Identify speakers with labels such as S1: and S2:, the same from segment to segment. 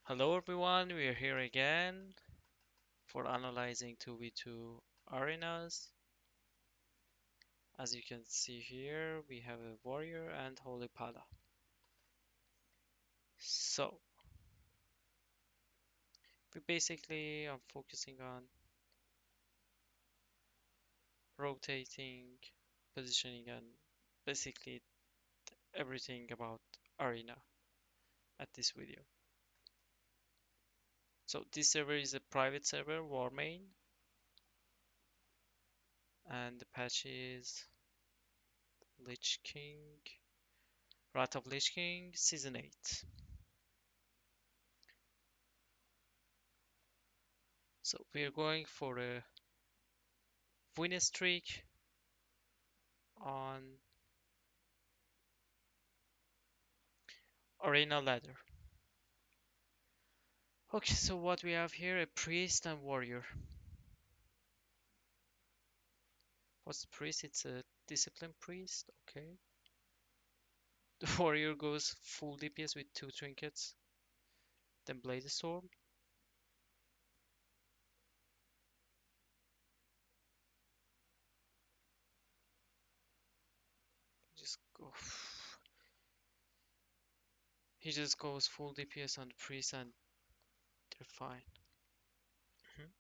S1: Hello everyone, we are here again for analyzing 2v2 arenas. As you can see here, we have a warrior and Holy Pala. So, we basically are focusing on rotating, positioning, and basically everything about arena at this video. So this server is a private server, War main, and the patch is Lich King, Wrath of Lich King, Season 8. So we are going for a win streak on arena ladder. Okay, so what we have here, a priest and warrior. What's the priest? It's a discipline priest. Okay. The warrior goes full DPS with two trinkets, then blade storm. Just go. He just goes full DPS on the priest and they're fine. Mhm.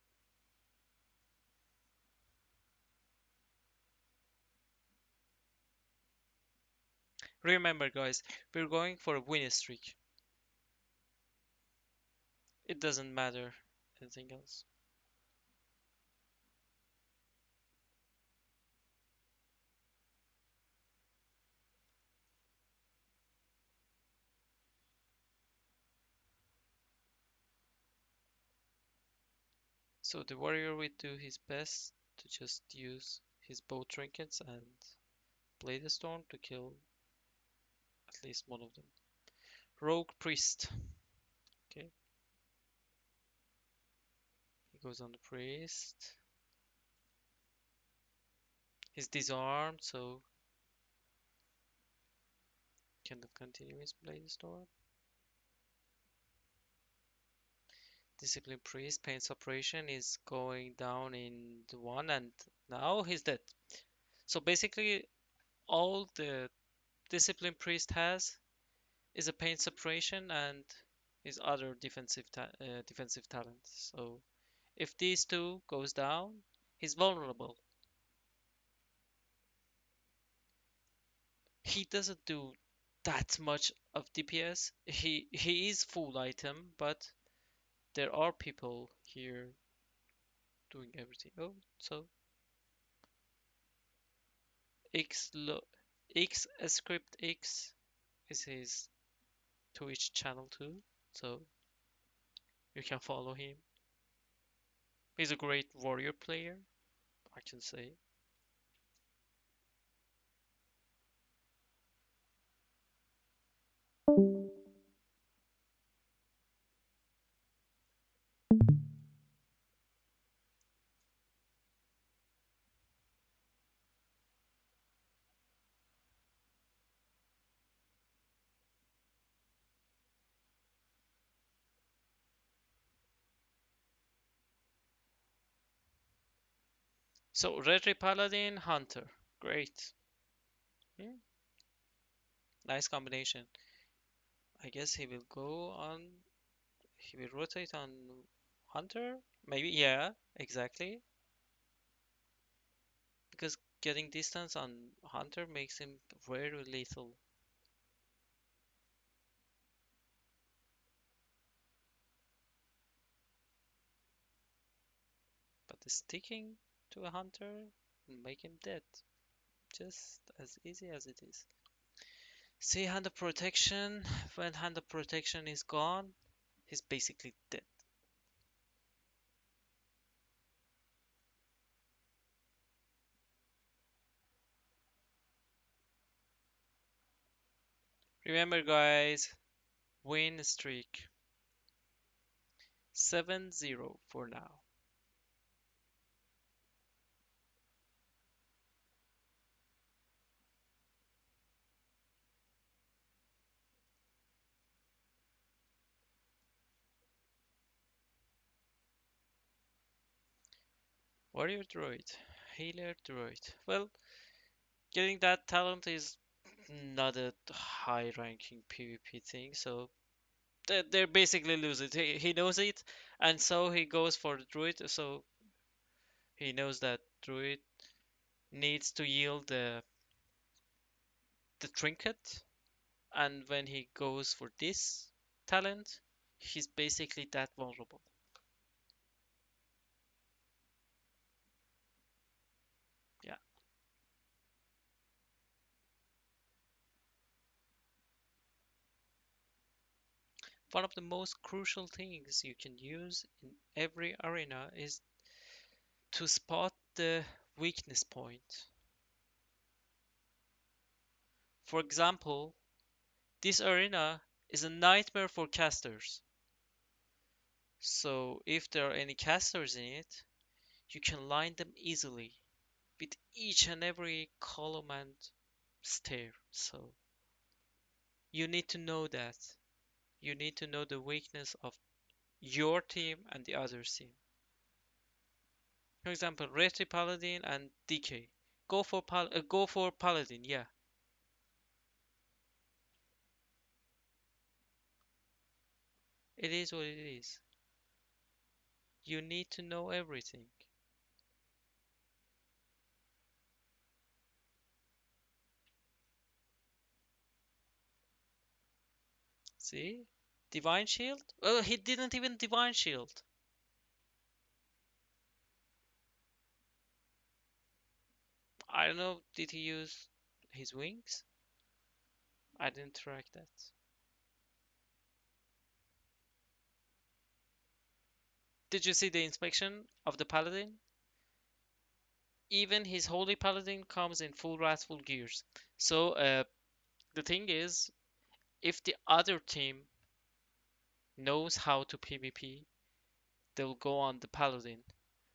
S1: Remember, guys, we're going for a win streak. It doesn't matter anything else. So the warrior will do his best to just use his bow trinkets and play the storm to kill at least one of them. Rogue priest. Okay, he goes on the priest. He's disarmed, so cannot continue his blade storm. Discipline priest, pain suppression is going down in the one, and now he's dead. So basically, all the discipline priest has is a pain suppression and his other defensive talents. So if these two goes down, he's vulnerable. He doesn't do that much of DPS. He is full item, but there are people here doing everything. Oh, so X lo X script X is his Twitch channel too, so you can follow him. He's a great warrior player, I can say. So Red Paladin Hunter, great. Hmm, nice combination. I guess he will go on. He will rotate on Hunter. Maybe, yeah, exactly. Because getting distance on Hunter makes him very lethal. But the sticking to a Hunter will make him dead. Just as easy as it is. See, hand of protection. When hand of protection is gone, he's basically dead. Remember, guys, win streak 7-0 for now. Warrior Droid. Healer Droid. Well, getting that talent is not a high ranking PvP thing, so they basically lose it. He knows it, and so he goes for the Druid, so he knows that Druid needs to yield the trinket, and when he goes for this talent, he's basically that vulnerable. Yeah. One of the most crucial things you can use in every arena is to spot the weakness point. For example, this arena is a nightmare for casters. So if there are any casters in it, you can line them easily with each and every column and stair. So you need to know that. You need to know the weakness of your team and the other team. For example, Retri Paladin and DK. Go for Paladin, yeah. It is what it is. You need to know everything. See? Divine Shield? Oh, he didn't even Divine Shield. I don't know, did he use his wings? I didn't track that. Did you see the inspection of the Paladin? Even his Holy Paladin comes in full Wrathful gears. So, the thing is, if the other team knows how to PvP, they'll go on the Paladin.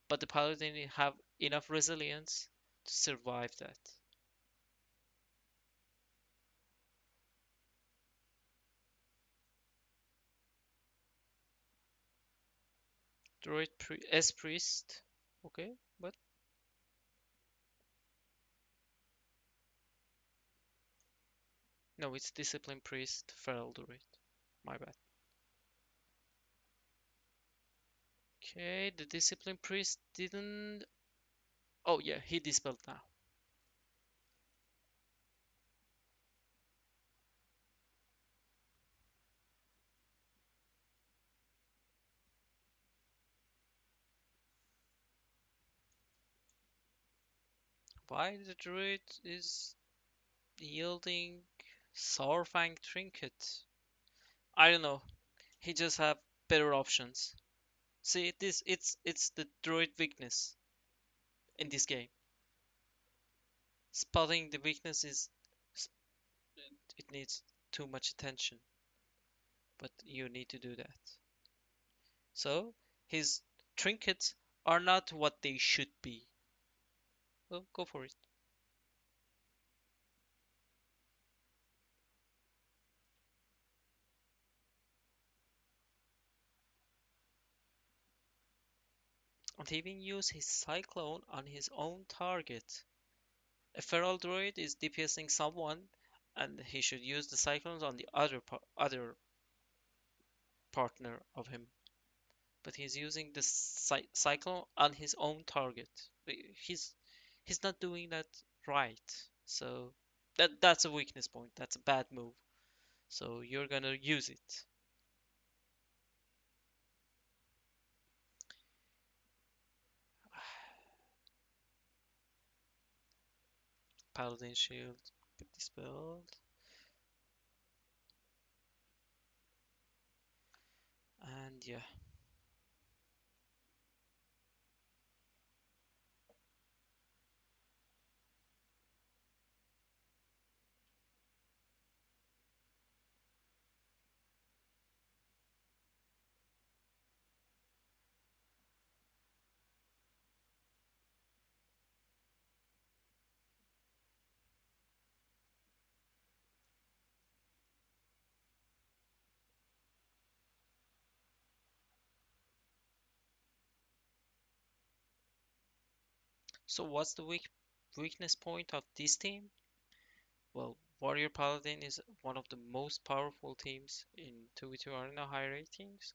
S1: But the Paladin have enough resilience to survive that. S Priest. Okay, but no, it's Discipline Priest, Feral Druid. My bad. Okay, the Discipline Priest didn't. Oh, yeah, he dispelled now. Why the Druid is yielding Sourfang Trinket? I don't know. He just have better options. See, it's the Druid weakness in this game. Spotting the weakness is it needs too much attention, but you need to do that. So his trinkets are not what they should be. Well, go for it. And he even use his cyclone on his own target. A feral droid is DPSing someone, and he should use the cyclones on the other partner of him. But he's using the cyclone on his own target. He's he's not doing that right. So that's a weakness point. That's a bad move. So you're gonna use it. Paladin shield, dispelled, and yeah. So what's the weakness point of this team? Well, Warrior Paladin is one of the most powerful teams in 2v2 Arena high ratings,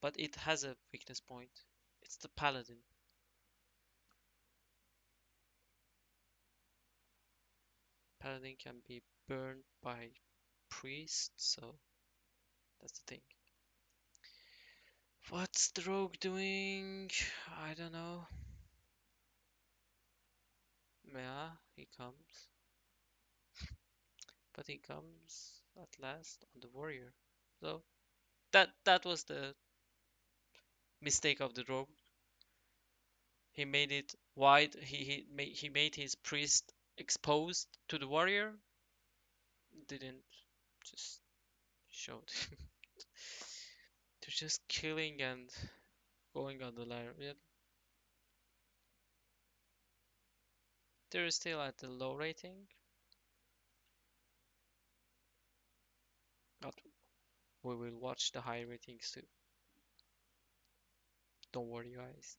S1: but it has a weakness point. It's the Paladin. Paladin can be burned by priests, so that's the thing. What's the rogue doing? I don't know. Yeah, he comes, but he comes at last on the warrior. So that was the mistake of the rogue. He made it wide. He made his priest exposed to the warrior. Didn't just show it. They're just killing and going on the ladder. Yeah, they're still at the low rating, but we will watch the high ratings too. Don't worry, guys.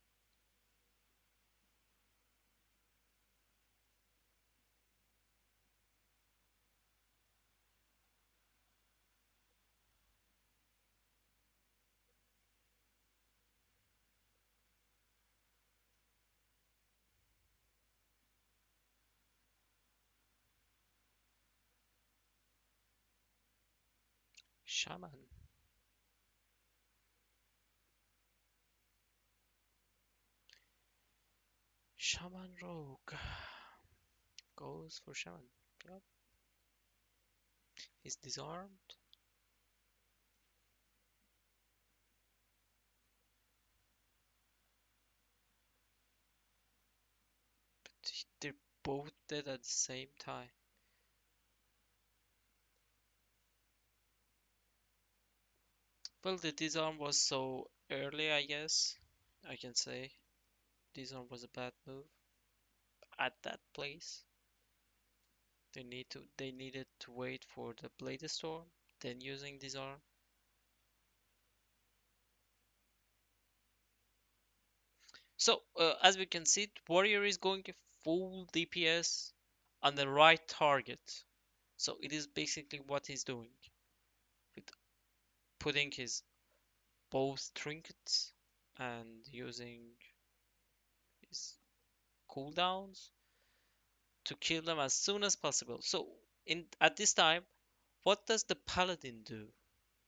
S1: Shaman. Shaman Rogue goes for Shaman. Yep. He's disarmed. They're both dead at the same time. Well, the disarm was so early, I guess. I can say disarm was a bad move at that place. They needed to wait for the blade storm, then using disarm. So as we can see, warrior is going full DPS on the right target. So it is basically what he's doing with putting his both trinkets and using his cooldowns to kill them as soon as possible. So in at this time, what does the paladin do?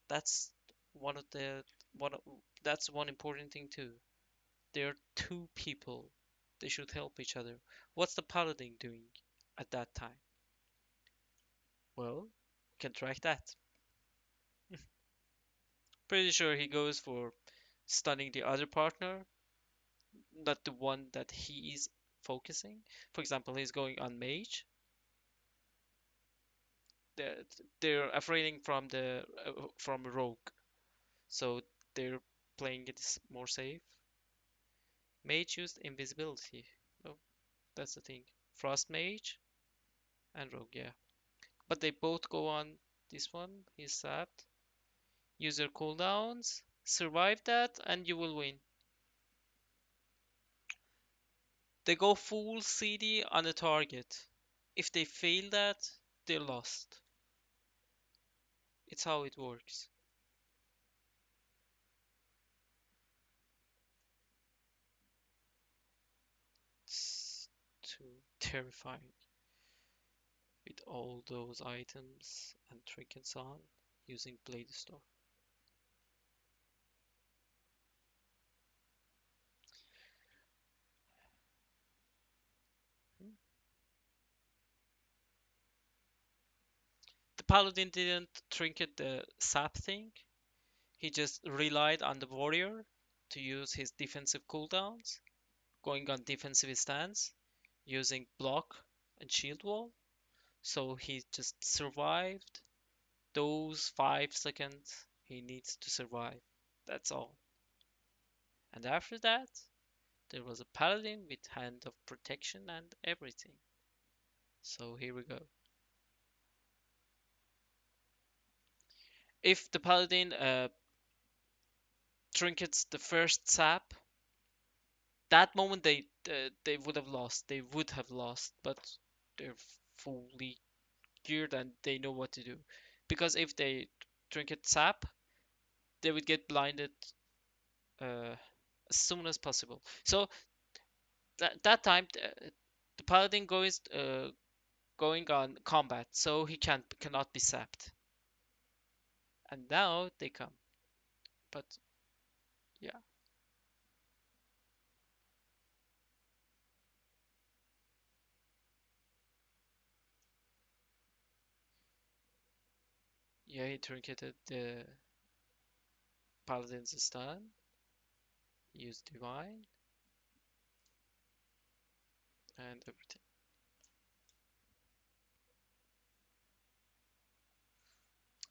S1: That's one of the one of, that's one important thing too. They're two people. They should help each other. What's the paladin doing at that time? Well, we can track that. Pretty sure he goes for stunning the other partner, not the one that he is focusing. For example, he's going on mage. They're, they're afraiding from rogue, so they're playing it more safe. Mage used invisibility. Oh, that's the thing. Frost mage and rogue, yeah. But they both go on this one. He's sapped. Use your cooldowns. Survive that, and you will win. They go full CD on the target. If they fail that, they're lost. It's how it works. It's too terrifying with all those items and trinkets on using Blade Storm. Hmm. The Paladin didn't trinket the sap thing. He just relied on the warrior to use his defensive cooldowns, going on defensive stance, using block and shield wall. So he just survived those 5 seconds he needs to survive. That's all. And after that, there was a paladin with hand of protection and everything. So here we go. If the paladin trinkets the first sap, That moment they would have lost. They would have lost, but they're fully geared and they know what to do. Because if they drink it sap, they would get blinded uh, as soon as possible. So that time the paladin goes going on combat, so he cannot be sapped. And now they come, but yeah, yeah, he trinketed the paladin's stun, used divine and everything.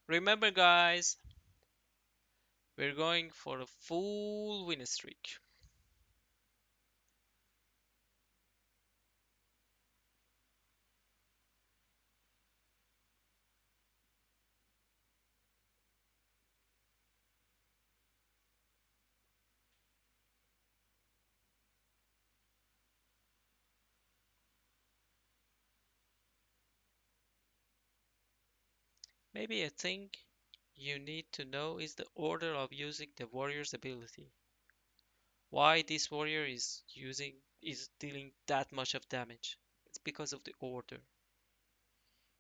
S1: Remember, guys, we're going for a full win streak. Maybe a thing you need to know is the order of using the warrior's ability. Why this warrior is dealing that much of damage? It's because of the order.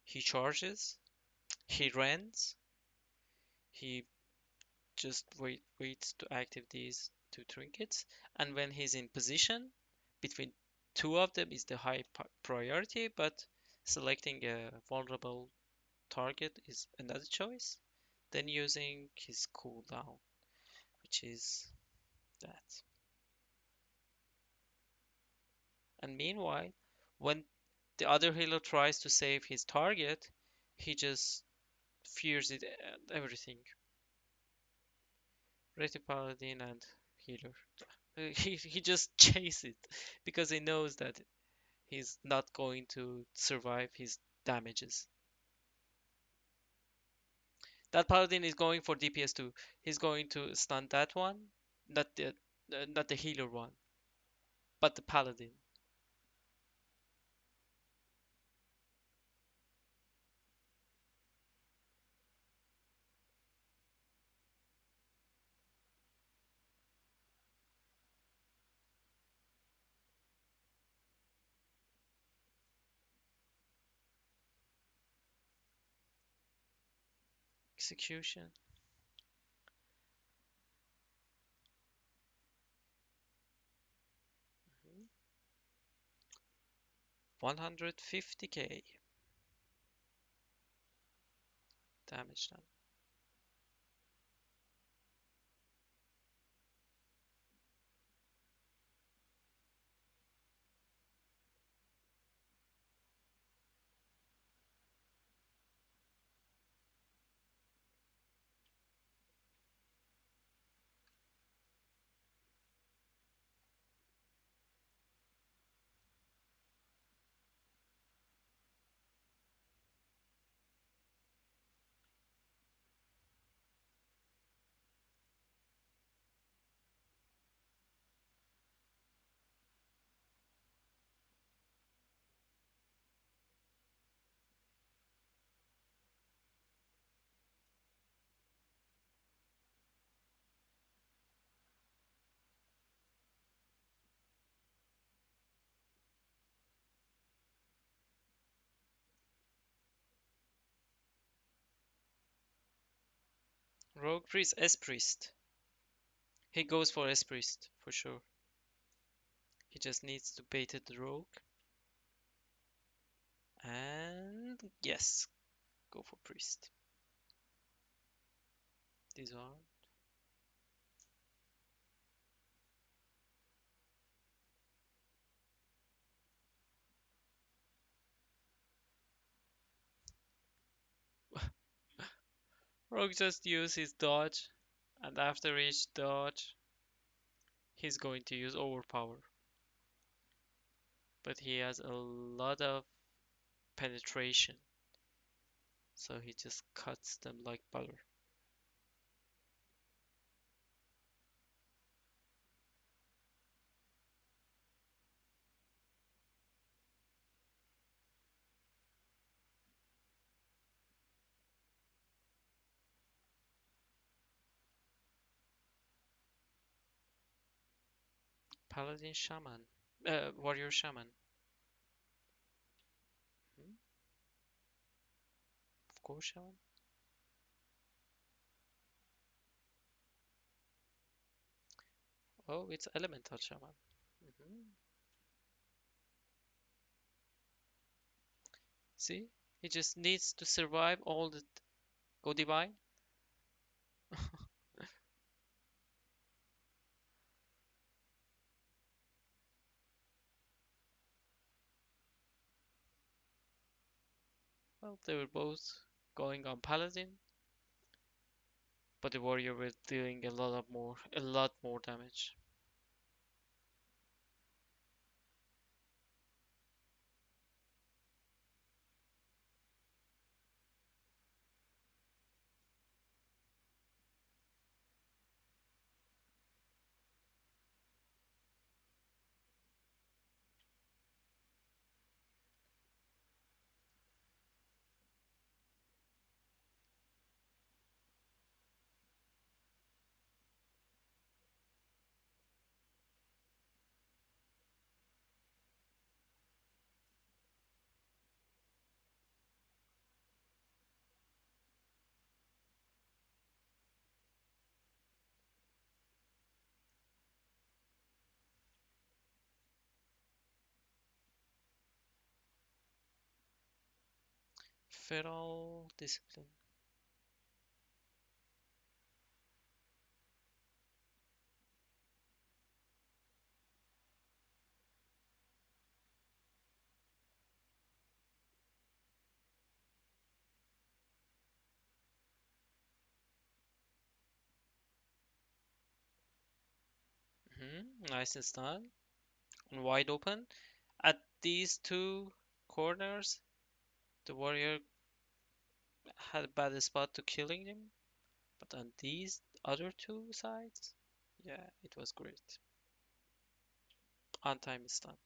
S1: He charges, he runs, he just waits to activate these two trinkets, and when he's in position, between two of them is the high priority, but selecting a vulnerable target is another choice. Then using his cooldown, which is that. And meanwhile, when the other healer tries to save his target, he just fears it and everything. Reti Paladin and healer. He just chases it because he knows that he's not going to survive his damages. That Paladin is going for DPS too. He's going to stun that one, not the healer one, but the Paladin. Execution. 150k damage done. Rogue Priest, S Priest. He goes for S Priest for sure. He just needs to bait the rogue. And yes, go for Priest. These are. Rogue just use his dodge, and after each dodge, he's going to use overpower. But he has a lot of penetration, so he just cuts them like butter. Paladin shaman. Warrior shaman. Hmm? Of course, shaman. Oh, it's elemental shaman. Hmm. See? He just needs to survive all the go divine. Well, they were both going on paladin, but the warrior was doing a lot more damage. Feral discipline. Nice and stun. And wide open. At these two corners, the warrior had a bad spot to killing him, but on these other two sides, yeah, it was great. On time stun.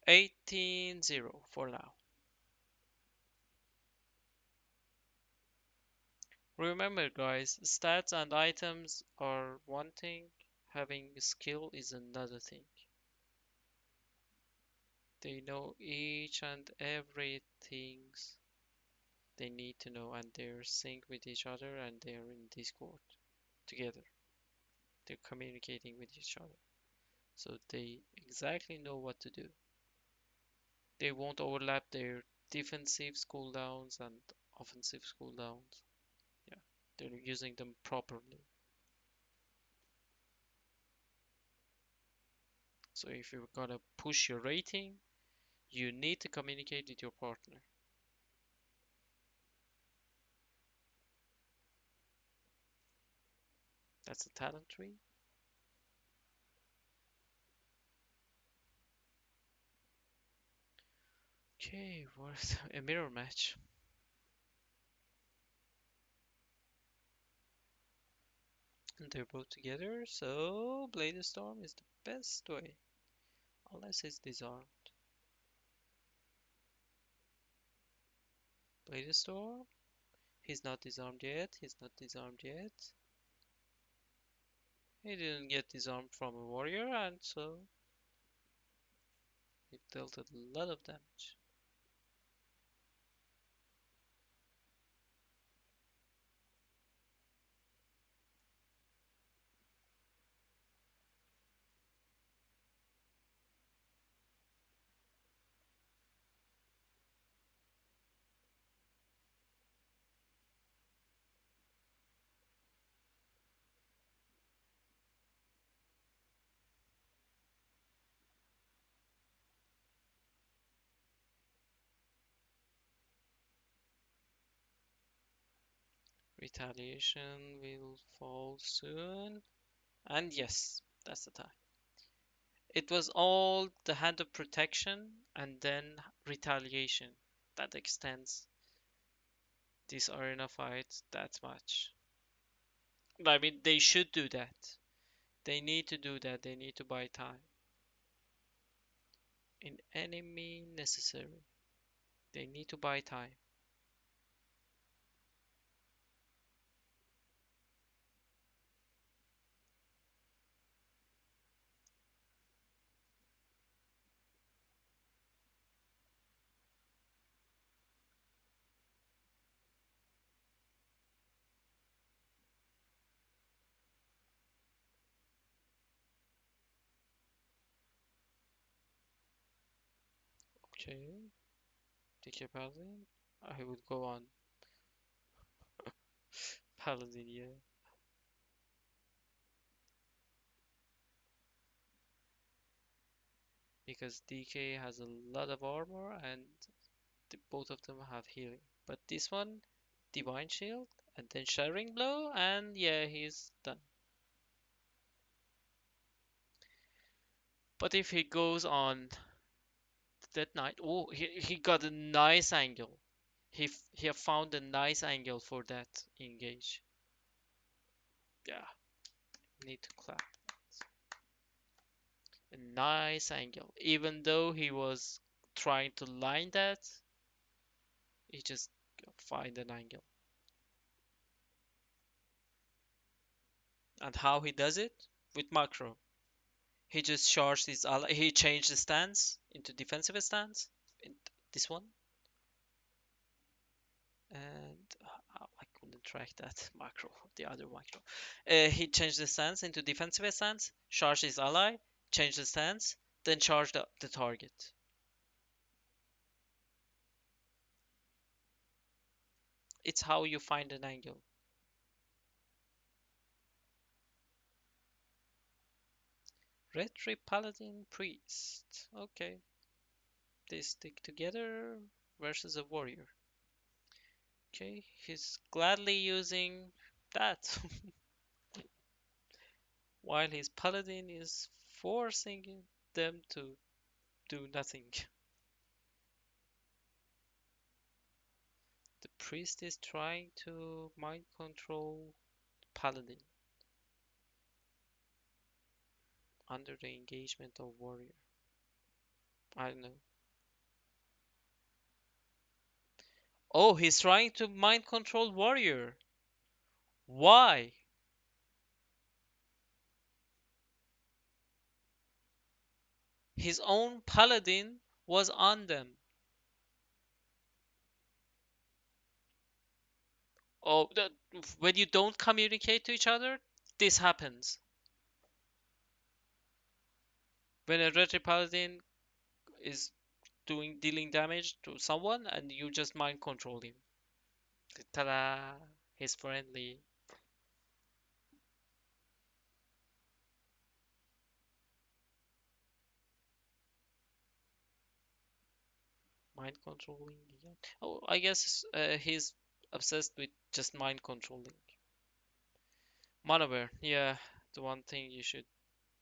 S1: 18-0 for now. Remember, guys, stats and items are one thing, having skill is another thing. They know each and every things they need to know, and they're sync with each other, and they're in Discord together. They're communicating with each other, so they exactly know what to do. They won't overlap their defensive cooldowns and offensive cooldowns. Yeah, they're using them properly. So if you're gonna push your rating, you need to communicate with your partner. That's a talent tree. Okay, worth a mirror match. And they're both together, so Blade Storm is the best way. Unless it's disarmed. Blade Storm? He's not disarmed yet. He's not disarmed yet. He didn't get disarmed from a warrior, and so he dealt a lot of damage. Retaliation will fall soon. And yes, that's the time. It was all the hand of protection and then retaliation that extends this arena fight that much. I mean, they should do that. They need to do that. They need to buy time. In enemy necessary. They need to buy time. Okay, take your paladin. I would go on paladin, yeah, because DK has a lot of armor and both of them have healing. But this one, divine shield and then shattering blow, and yeah, he's done. But if he goes on that night, oh, he got a nice angle. He found a nice angle for that engage. Yeah, need to clap. A nice angle. Even though he was trying to line that, he just find an angle. And how he does it? With macro. He just charged his ally. He changed the stance into defensive stance. In this one. And I couldn't track that macro, the other macro. He changed the stance into defensive stance, charged his ally, changed the stance, then charged the target. It's how you find an angle. Retri Paladin Priest. Okay, they stick together versus a warrior. Okay, he's gladly using that while his paladin is forcing them to do nothing. The priest is trying to mind control paladin under the engagement of warrior. I don't know. Oh, he's trying to mind control warrior. Why? His own paladin was on them. Oh, when you don't communicate to each other, this happens. When a retri paladin is doing dealing damage to someone and you just mind control him. Ta-da! He's friendly. Mind controlling. Yeah. Oh, I guess he's obsessed with just mind controlling. Manowar. Yeah, the one thing you should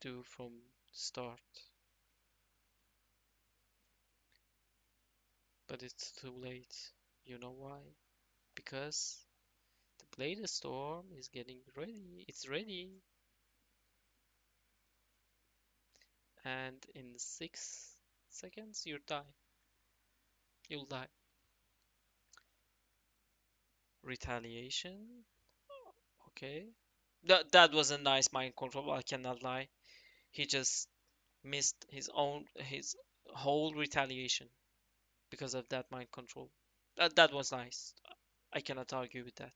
S1: do from start. But it's too late. You know why? Because the Blade Storm is getting ready. It's ready. And in 6 seconds, you die. You'll die. Retaliation. Okay. That was a nice mind control, I cannot lie. He just missed his whole retaliation because of that mind control. That was nice. I cannot argue with that.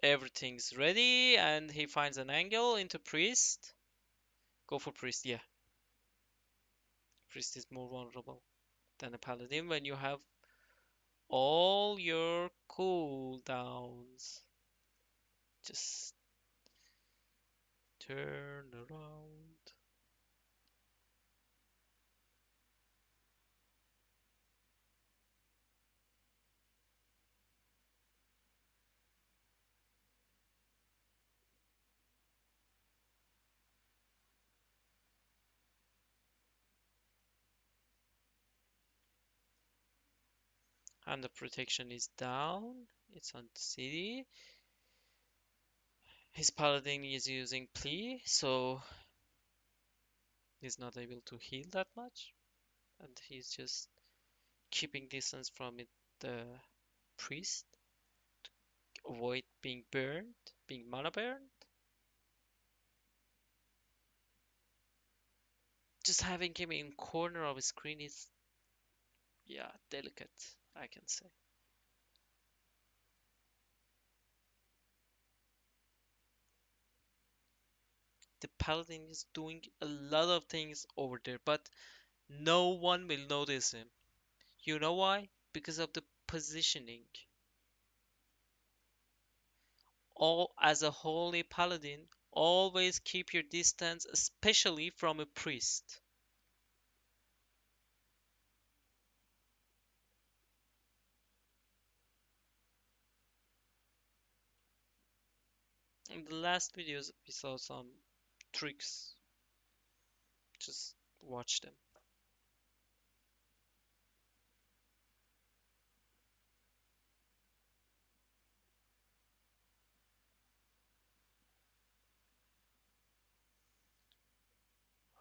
S1: Everything's ready and he finds an angle into priest. Go for priest, yeah. Priest is more vulnerable than a paladin when you have all your cooldowns. Just turn around. And the protection is down. It's on the city. His paladin is using plea, so he's not able to heal that much. And he's just keeping distance from it, the priest, avoid being burned, being mana burned. Just having him in corner of a screen is, yeah, delicate, I can say. The paladin is doing a lot of things over there, but no one will notice him. You know why? Because of the positioning. All as a holy paladin, always keep your distance, especially from a priest. In the last videos, we saw some tricks. Just watch them.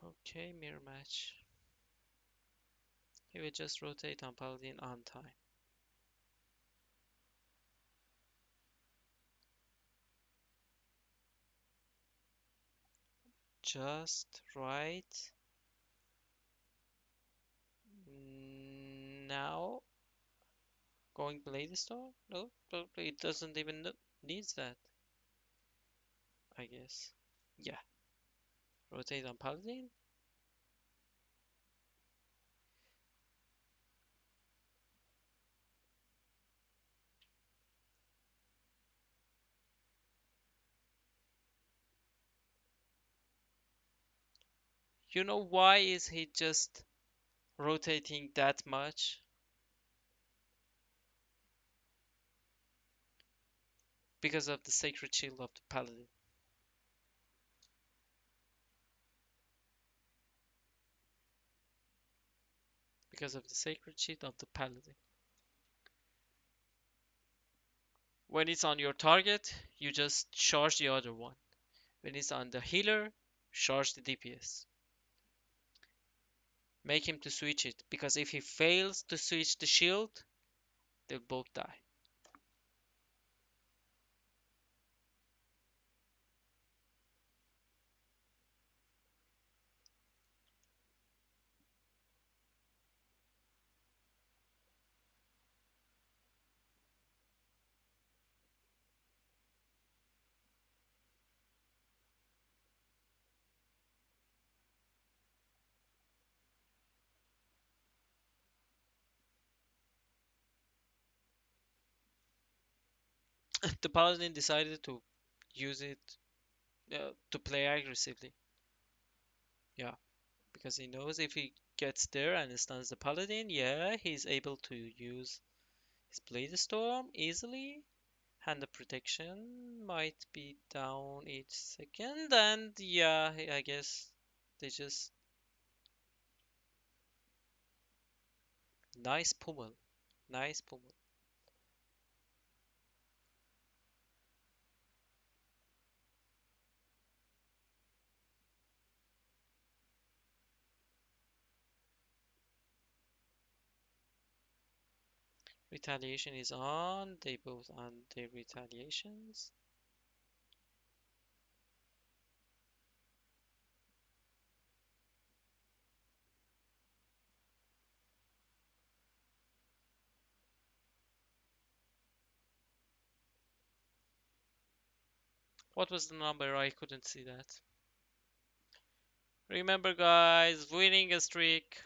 S1: Okay, mirror match. He will just rotate on paladin on time. Just right now. Going Blade Storm? No, but it doesn't even needs that, I guess. Yeah, rotate on Paladin. You know why is he just rotating that much? Because of the Sacred Shield of the Paladin. Because of the Sacred Shield of the Paladin. When it's on your target, you just charge the other one. When it's on the healer, charge the DPS. Make him to switch it, because if he fails to switch the shield, they'll both die. The Paladin decided to use it to play aggressively. Yeah, because he knows if he gets there and stuns the Paladin, yeah, he's able to use his Blade Storm easily. And the protection might be down each second, and yeah, I guess they just nice pummel, nice pummel. Retaliation is on. They both on their retaliations. What was the number? I couldn't see that. Remember, guys, winning a streak.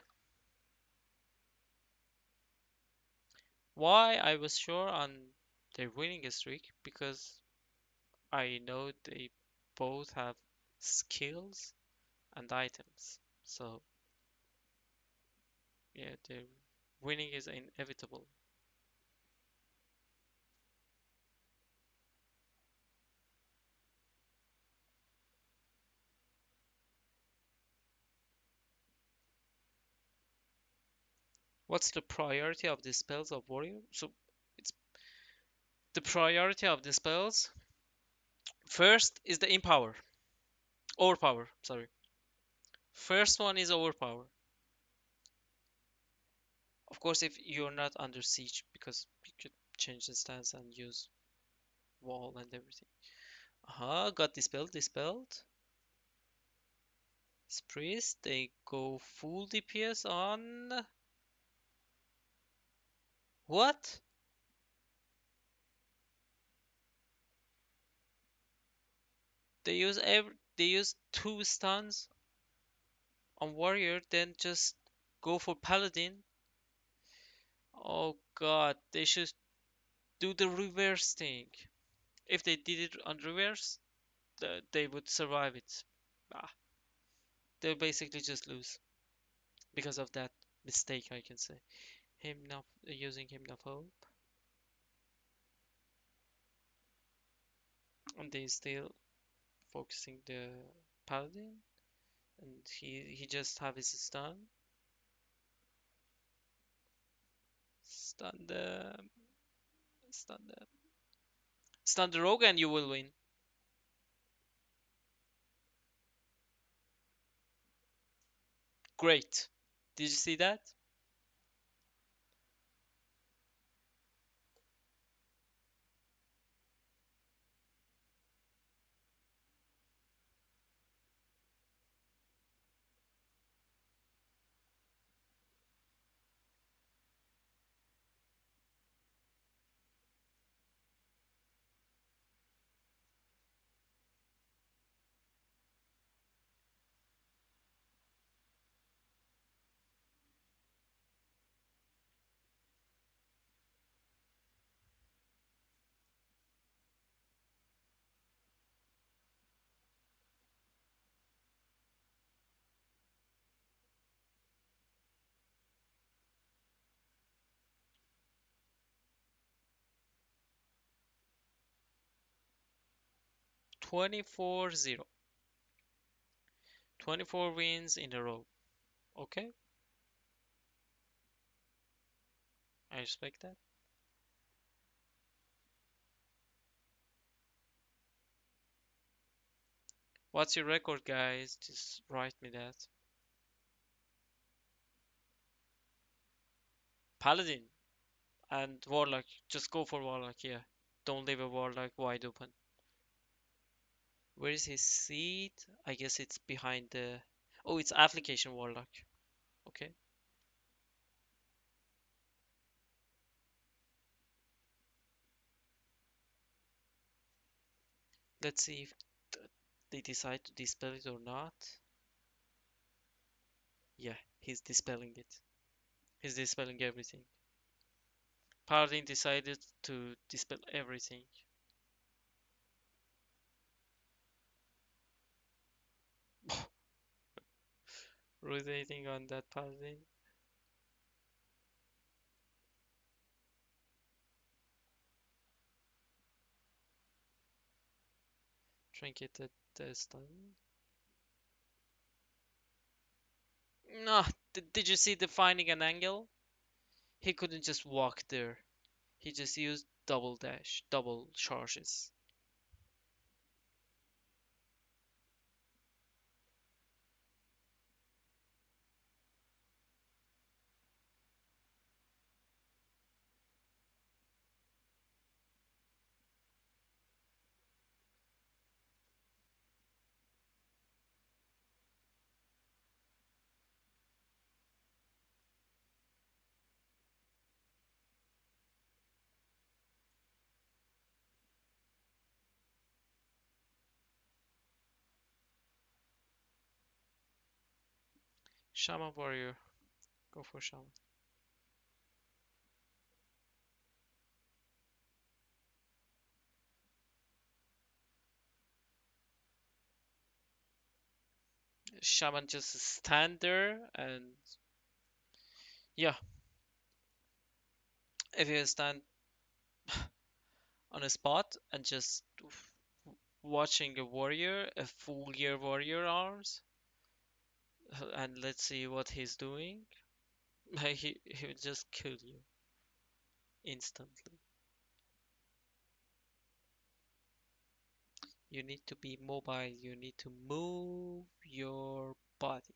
S1: Why I was sure on their winning a streak? Because I know they both have skills and items. So, yeah, their winning is inevitable. What's the priority of the spells of warrior? So it's the priority of the spells. First is the empower, overpower. Sorry. First one is overpower. Of course, if you're not under siege, because you could change the stance and use wall and everything. Got dispelled, dispelled. Priest, they go full DPS on what? They use two stuns on warrior, then just go for paladin. Oh god, they should do the reverse thing. If they did it on reverse, they would survive it. Ah, they'll basically just lose because of that mistake, I can say. Hymn of using Hymn of Hope, and they still focusing the paladin, and he just have his stun them, stun them, stun the rogue, and you will win. Great. Did you see that? 24-0. 24 wins in a row. Okay, I respect that. What's your record, guys? Just write me that. Paladin and Warlock. Just go for Warlock, yeah. Don't leave a Warlock wide open. Where is his seat? I guess it's behind the. Oh, it's Application Warlock. Okay, let's see if they decide to dispel it or not. Yeah, he's dispelling it. He's dispelling everything. Paladin decided to dispel everything. Rotating on that Paladin. Trinketed the stun. No, did you see the finding an angle? He couldn't just walk there. He just used double dash, double charges. Shaman warrior, go for shaman. Shaman just stand there and yeah, if you stand on a spot and just watching a warrior, a full gear warrior arms, and let's see what he's doing. He will just kill you instantly. You need to be mobile. You need to move your body.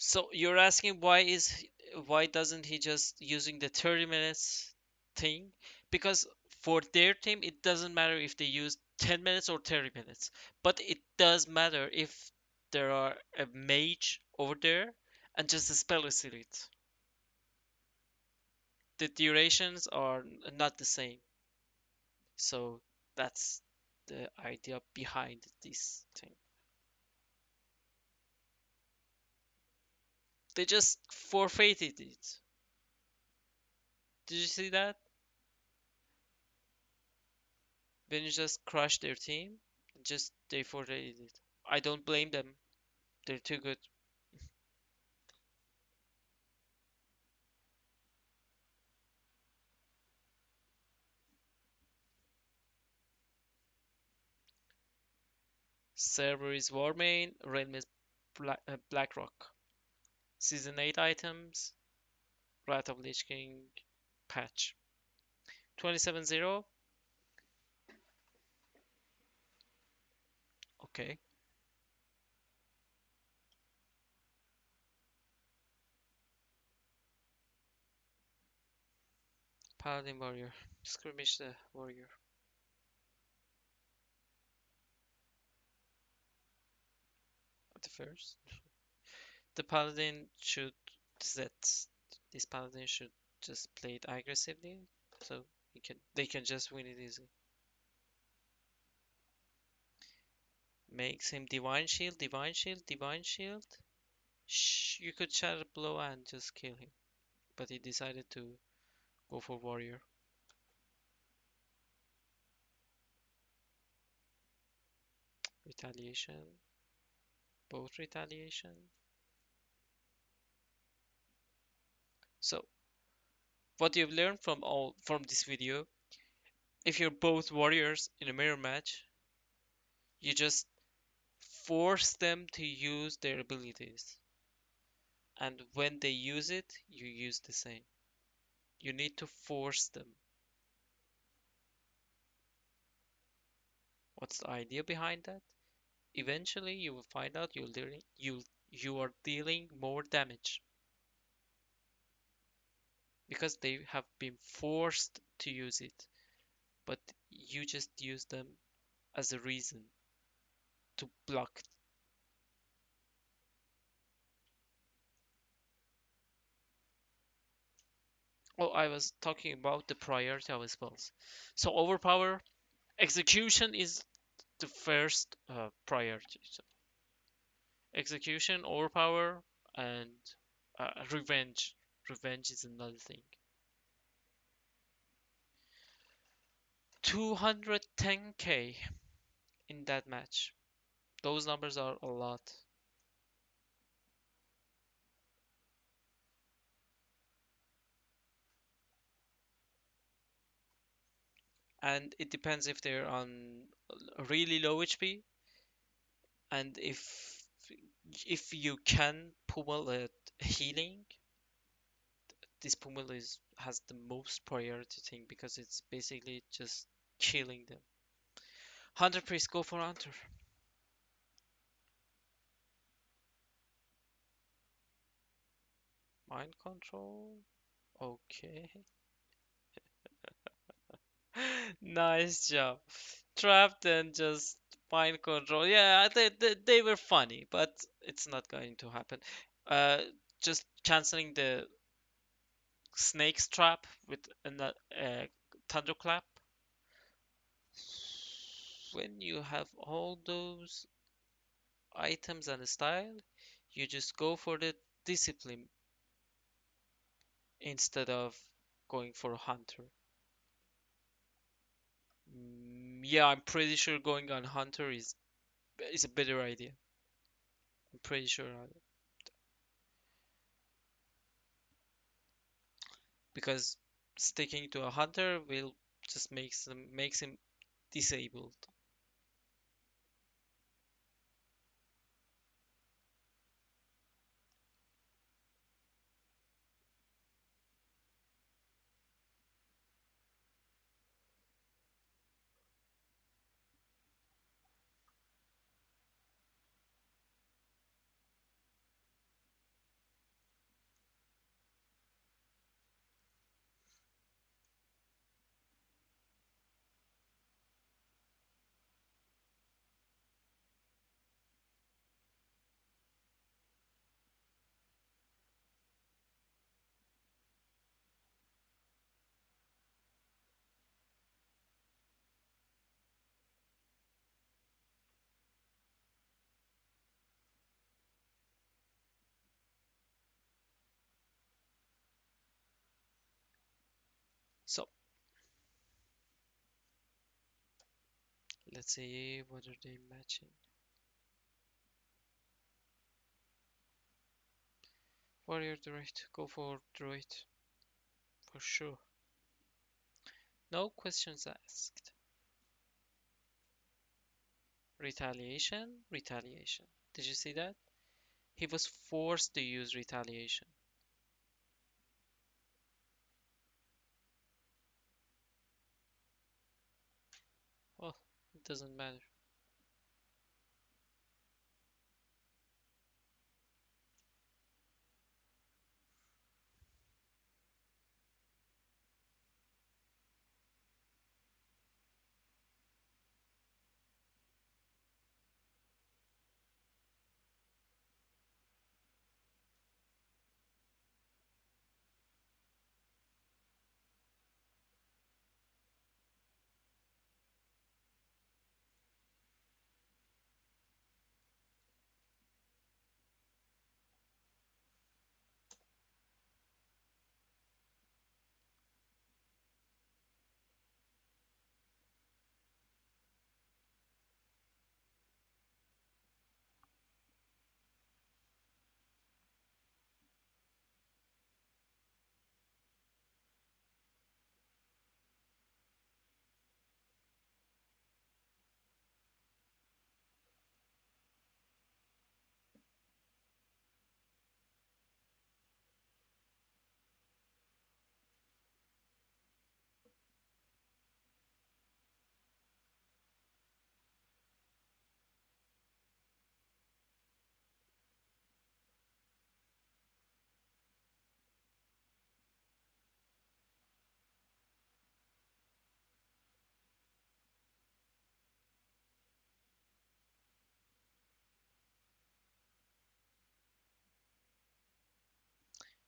S1: So you're asking why doesn't he just using the 30 minutes thing? Because for their team it doesn't matter if they use 10 minutes or 30 minutes, but it does matter if there are a mage over there and just a spell is elite. The durations are not the same. So that's the idea behind this thing. They just forfeited it. Did you see that? When you just crush their team, just they forfeited it. I don't blame them. They're too good. Server is Warmane, Realm is Blackrock. Season 8 items, Wrath of Lich King patch. 27-0. Okay. Paladin Warrior. Skirmish the Warrior. At the first. The Paladin should that this Paladin should just play it aggressively, so they can just win it easily. Makes him Divine Shield, Divine Shield, Divine Shield. Shh, you could Shatter Blow and just kill him, but he decided to go for Warrior. Retaliation, both retaliation. So, what you've learned from this video, if you're both warriors in a mirror match, you just force them to use their abilities. And when they use it, you use the same. You need to force them. What's the idea behind that? Eventually, you will find out you are dealing more damage because they have been forced to use it, but you just use them as a reason to block. Oh, I was talking about the priority of spells. So overpower, execution is the first priority. So execution, overpower, and revenge. Revenge is another thing. 210k in that match. Those numbers are a lot. And it depends if they're on really low HP and if you can pummel at healing, this pummel is has the most priority thing because it's basically just killing them. Hunter priest, go for hunter. Mind control. Okay. Nice job. Trapped and just mind control. Yeah, they were funny, but it's not going to happen. Uh, just canceling the snake's trap with a thunderclap. when you have all those items and style, you just go for the discipline instead of going for a hunter. Yeah, I'm pretty sure going on hunter is a better idea. I'm pretty sure because sticking to a hunter will just makes him disabled. So let's see what are they matching. Warrior Druid, go for Druid for sure. No questions asked. Retaliation, retaliation. Did you see that? He was forced to use retaliation. Well, it doesn't matter.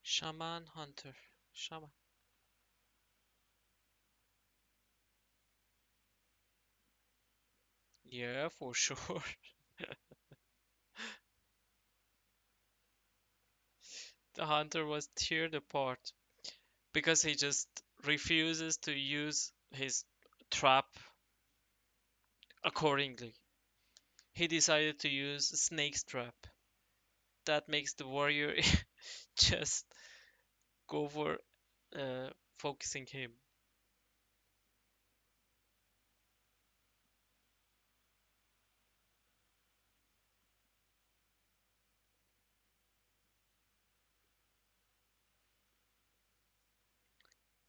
S1: Shaman, hunter. Shaman. Yeah, for sure. The hunter was teared apart because he just refuses to use his trap accordingly. He decided to use Snake's trap. That makes the warrior just go for focusing him.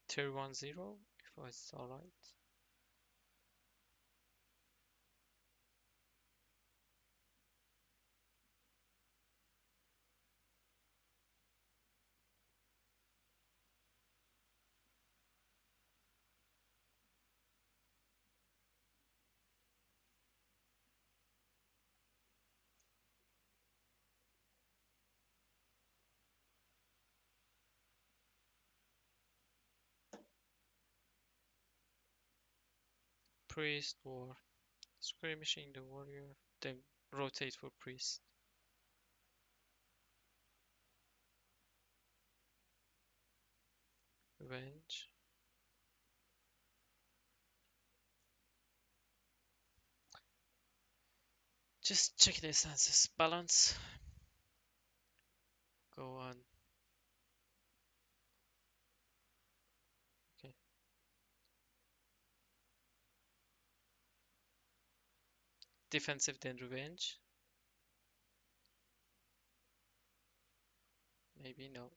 S1: Tier 1-0, if it's alright. Priest war. Skirmishing the warrior, then rotate for priest. Revenge. Just check the stances. Balance. Go on. Okay. Defensive, then revenge. Maybe no.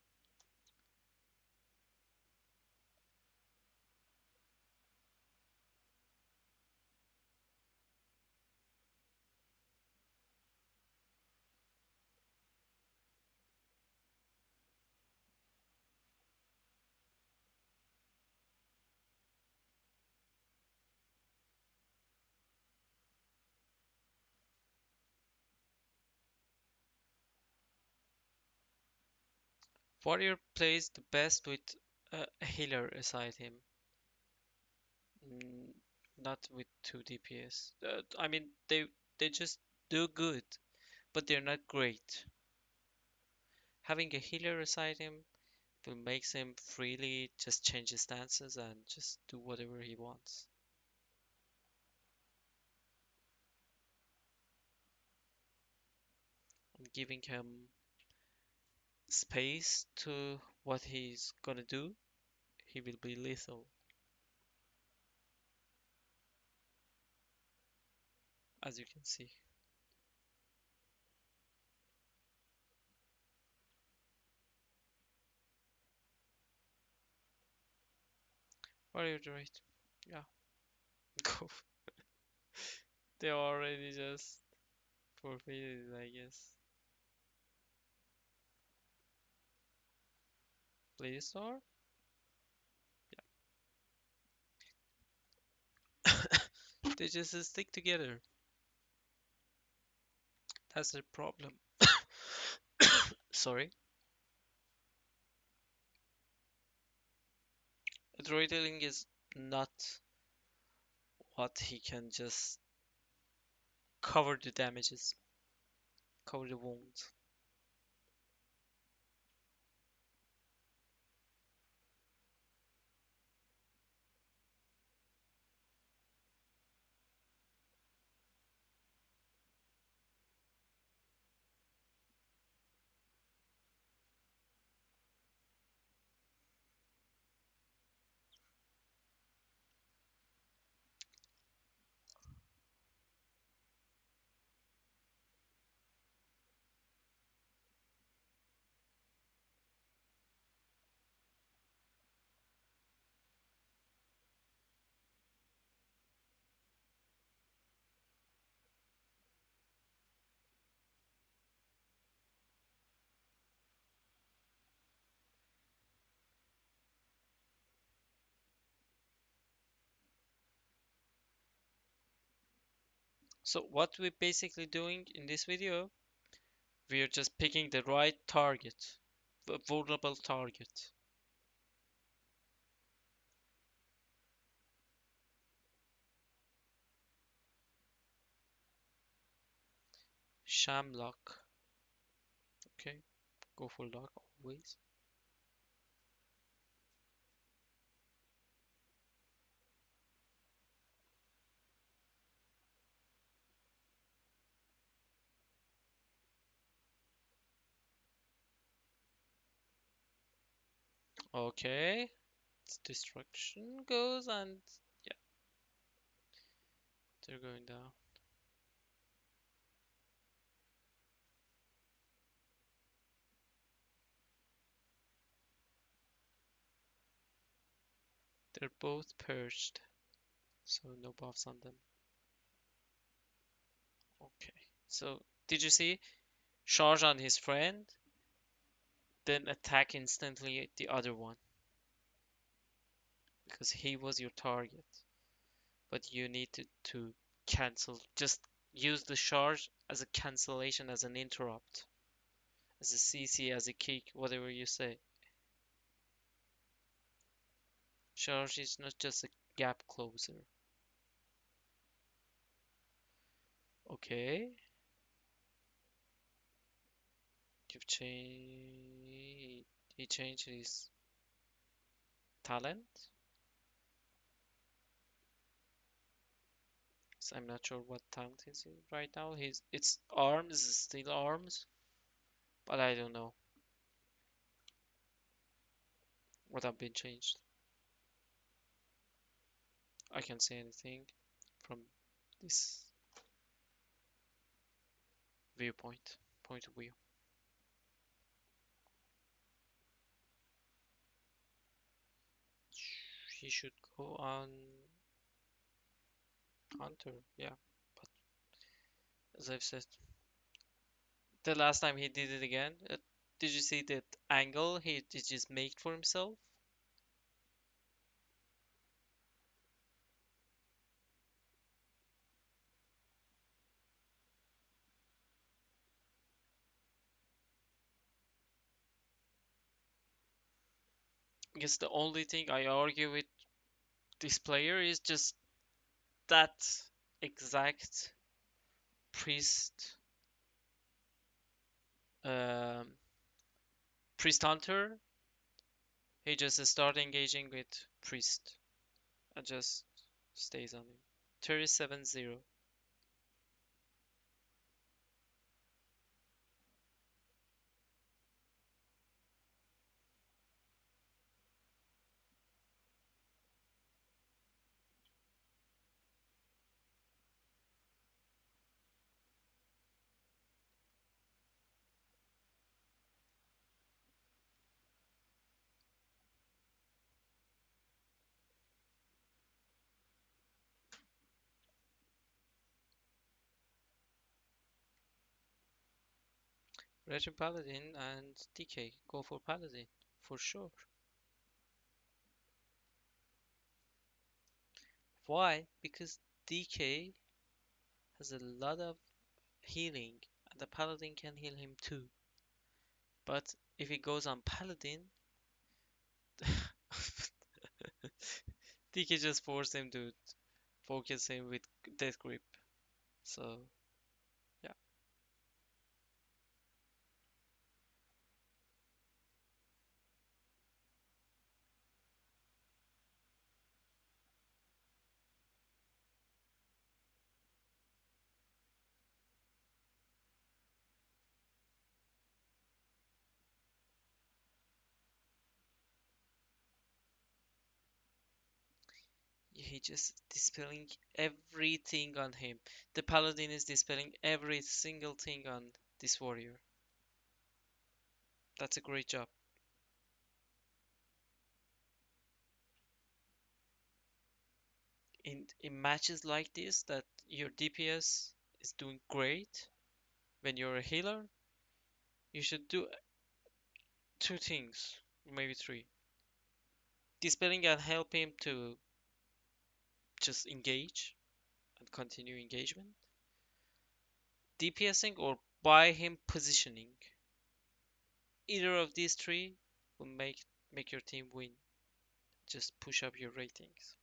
S1: Warrior plays the best with a healer aside him. Mm, not with 2 DPS. I mean, they just do good, but they're not great. Having a healer aside him will make him freely just change his stances and just do whatever he wants. And giving him space to what he's gonna do, he will be lethal, as you can see. Warrior right. Yeah, go. They already just forfeited, I guess. Play star? They just stick together. That's the problem. Sorry. Droidling is not what he can just cover the damages, cover the wounds. So what we're basically doing in this video, we're just picking the right target, a vulnerable target. Shamlock. Okay, go for lock always. Okay, destruction goes and yeah, they're going down. They're both purged, so no buffs on them. Okay, so did you see? Charge on his friend, then attack instantly the other one because he was your target. But you need to cancel. Just use the charge as a cancellation, as an interrupt, as a CC, as a kick, whatever you say. Charge is not just a gap closer. Okay. You've changed. He changed his talent. So I'm not sure what talent is he right now. It's arms, still arms, but I don't know what have been changed. I can't say anything from this viewpoint, point of view. He should go on Hunter, yeah. But as I've said, the last time he did it again, did you see that angle he just made for himself? I guess the only thing I argue with this player is just that exact priest um, priest hunter. He just start engaging with priest and just stays on him. 37-0. Retro Paladin and DK go for Paladin for sure. Why? Because DK has a lot of healing and the Paladin can heal him too. But if he goes on Paladin, DK just force him to focus him with Death Grip. So yeah, he just dispelling everything on him. The Paladin is dispelling every single thing on this warrior. That's a great job. In matches like this, that your DPS is doing great when you're a healer, you should do two things, maybe three. Dispelling and help him to just engage and continue engagement. DPSing or buy him positioning. Either of these three will make your team win. Just push up your ratings.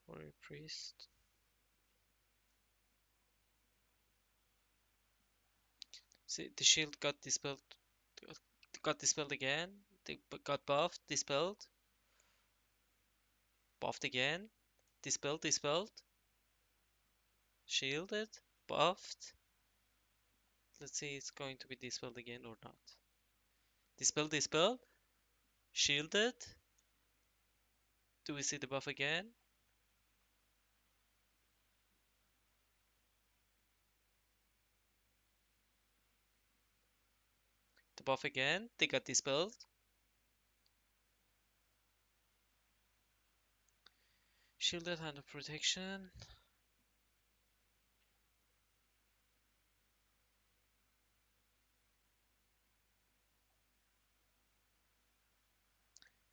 S1: Warrior priest. See, the shield got dispelled again. They got buffed, dispelled, buffed again, dispelled, shielded, buffed. Let's see, it's going to be dispelled again or not. Dispel, dispel. Shielded. Do we see the buff again? The buff again. They got dispelled. Shielded hand of protection.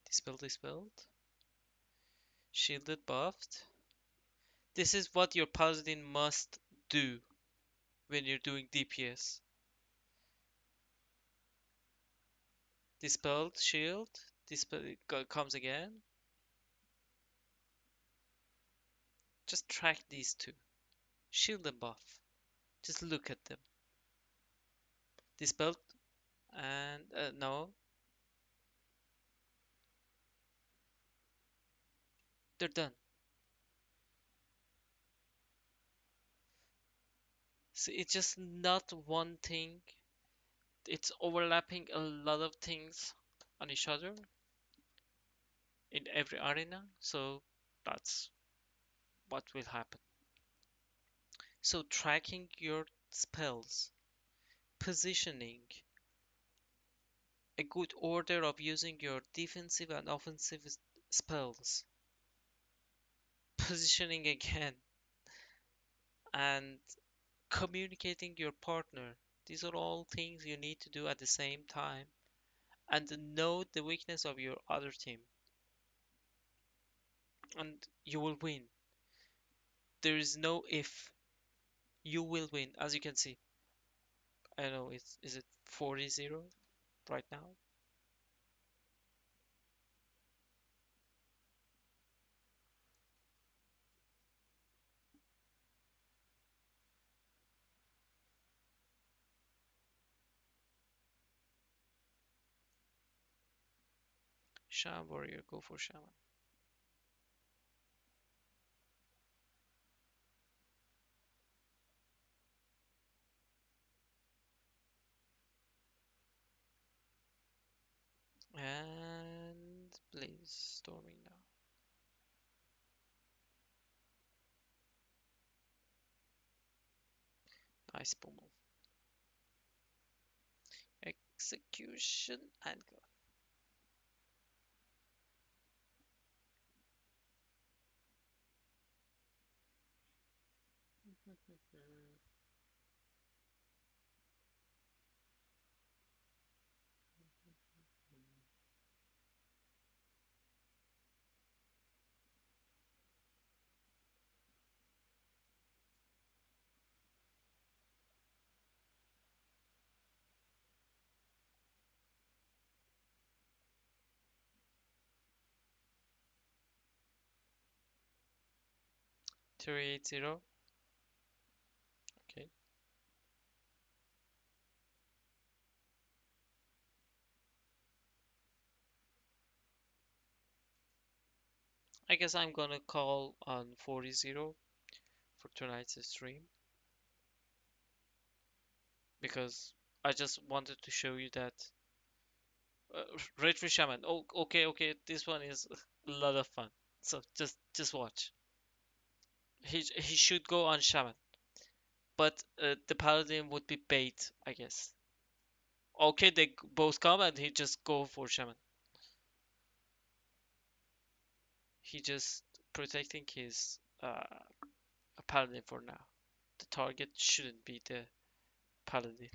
S1: Dispelled, dispelled. Shielded, buffed. This is what your paladin must do when you're doing DPS. Dispelled, shield. Dispel comes again. Just track these two. Shield and buff. Just look at them. Dispelled and no, they're done. So it's just not one thing. It's overlapping a lot of things on each other in every arena. So that's what will happen. So tracking your spells, positioning, a good order of using your defensive and offensive spells, positioning again, and communicating your partner. These are all things you need to do at the same time and know the weakness of your other team, and you will win. There is no if. You will win, as you can see. I know it's is it 40-0 right now? Shaman warrior, go for shaman. And blaze storming now. Nice pummel. Execution and go. Three eight zero. Okay. I guess I'm gonna call on 40-0 for tonight's stream because I just wanted to show you that uh, Red Fish Shaman. Oh, okay, okay. This one is a lot of fun. So just watch. He should go on Shaman, but the Paladin would be bait, I guess. Okay, they both come and he just go for Shaman. He just protecting his Paladin for now. The target shouldn't be the Paladin.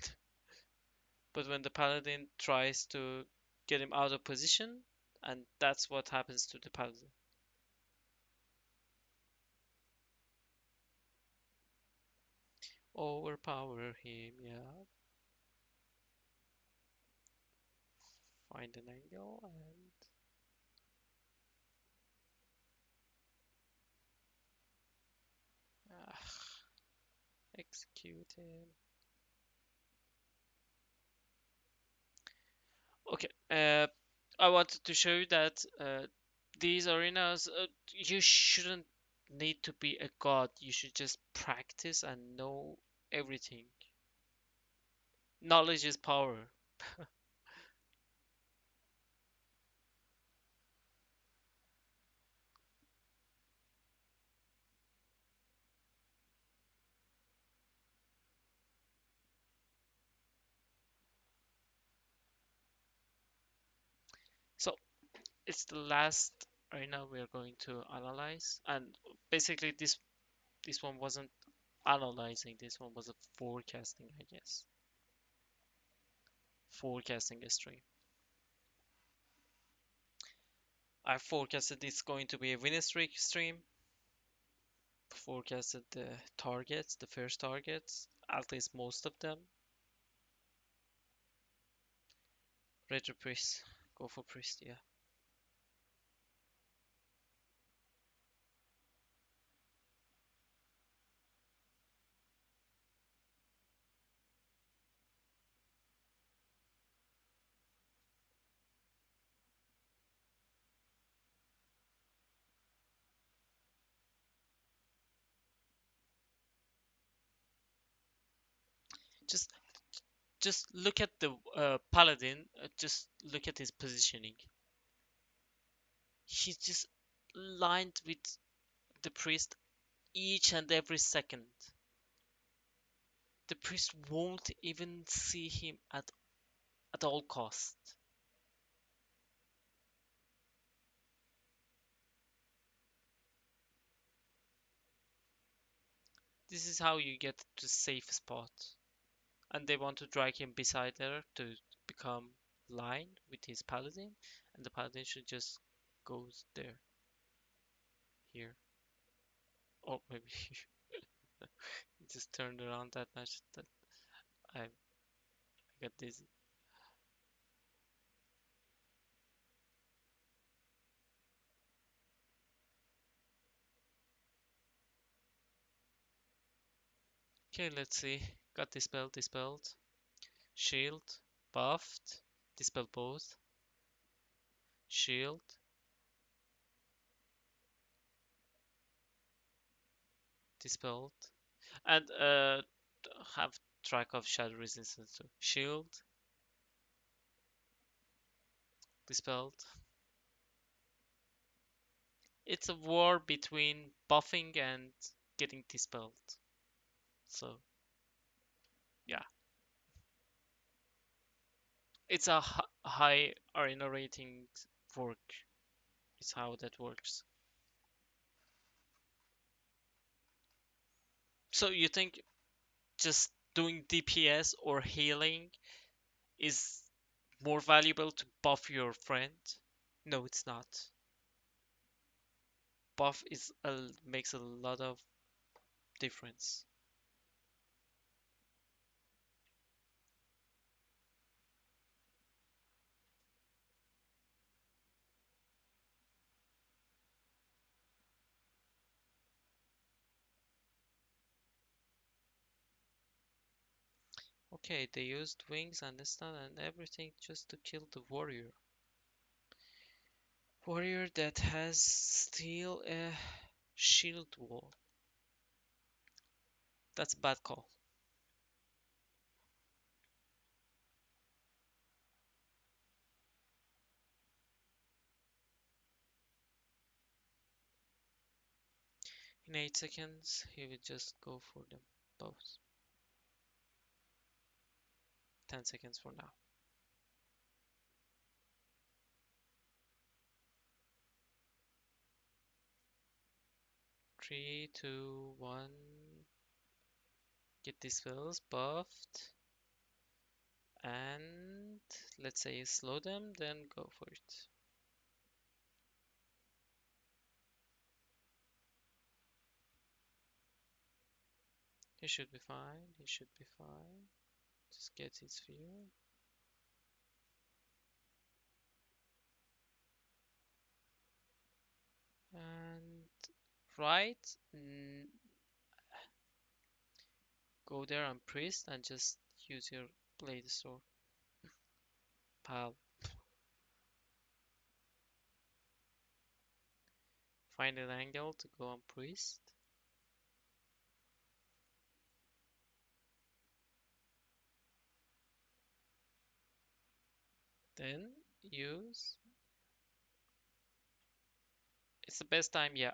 S1: But when the Paladin tries to get him out of position, and that's what happens to the Paladin. Overpower him, yeah. Find an angle and execute him. Okay, I wanted to show you that these arenas, you shouldn't need to be a god. You should just practice and know everything. Knowledge is power. It's the last arena we are going to analyze, and basically this one wasn't analyzing. This one was a forecasting, I guess. Forecasting a stream. I forecasted it's going to be a winning streak stream. Forecasted the targets, the first targets, at least most of them. Retro Priest. Go for Priest, yeah. Just just look at the Paladin. Just look at his positioning. He's just lined with the Priest each and every second. The Priest won't even see him at all cost. This is how you get to safe spot. And they want to drag him beside her to become line with his paladin, and the paladin should just go there, here. Or maybe he just turned around that much that I got dizzy. Okay, let's see. Got dispelled, dispelled. Shield, buffed. Dispel both. Shield, dispelled. And have track of shadow resistance too. Shield, dispelled. It's a war between buffing and getting dispelled. So yeah, it's a high arena rating work. Is how that works. So you think just doing DPS or healing is more valuable to buff your friend? No, it's not. Buff makes a lot of difference. Okay, they used wings and the stun and everything just to kill the warrior. Warrior that has still a shield wall. That's a bad call. In 8 seconds, he will just go for them both. 10 seconds for now. 3, 2, 1. Get these spells buffed. And let's say slow them, then go for it. He should be fine. He should be fine. Just get his fear. And right. Go there and priest and just use your blade sword. Pal. Find an angle to go on priest. Then use. It's the best time, yeah.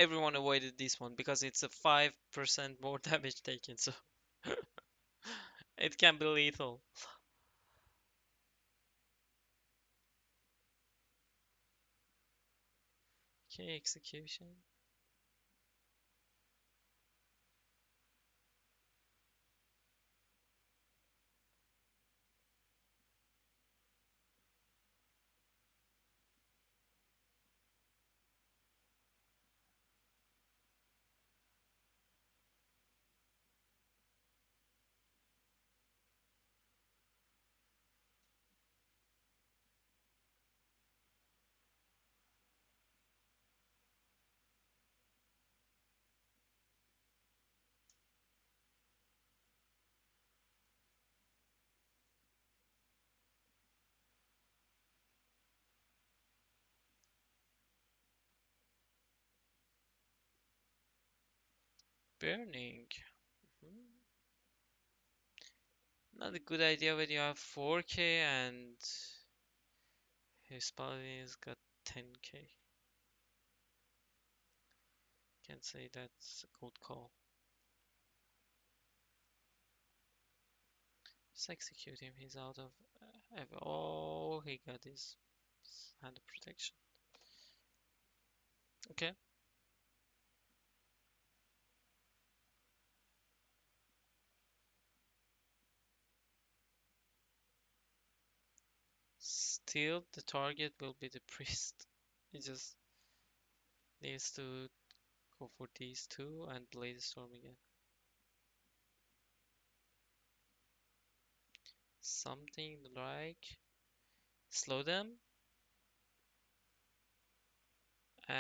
S1: everyone avoided this one because it's a 5% more damage taken, so it can be lethal. Okay, execution. Burning. Hmm. Not a good idea when you have 4k and his paladin's got 10k. Can't say that's a good call. Just execute him. He's out of. Oh, he got his hand of protection. Okay. Still, the target will be the priest. He just needs to go for these two and Blade Storm again. Something like slow them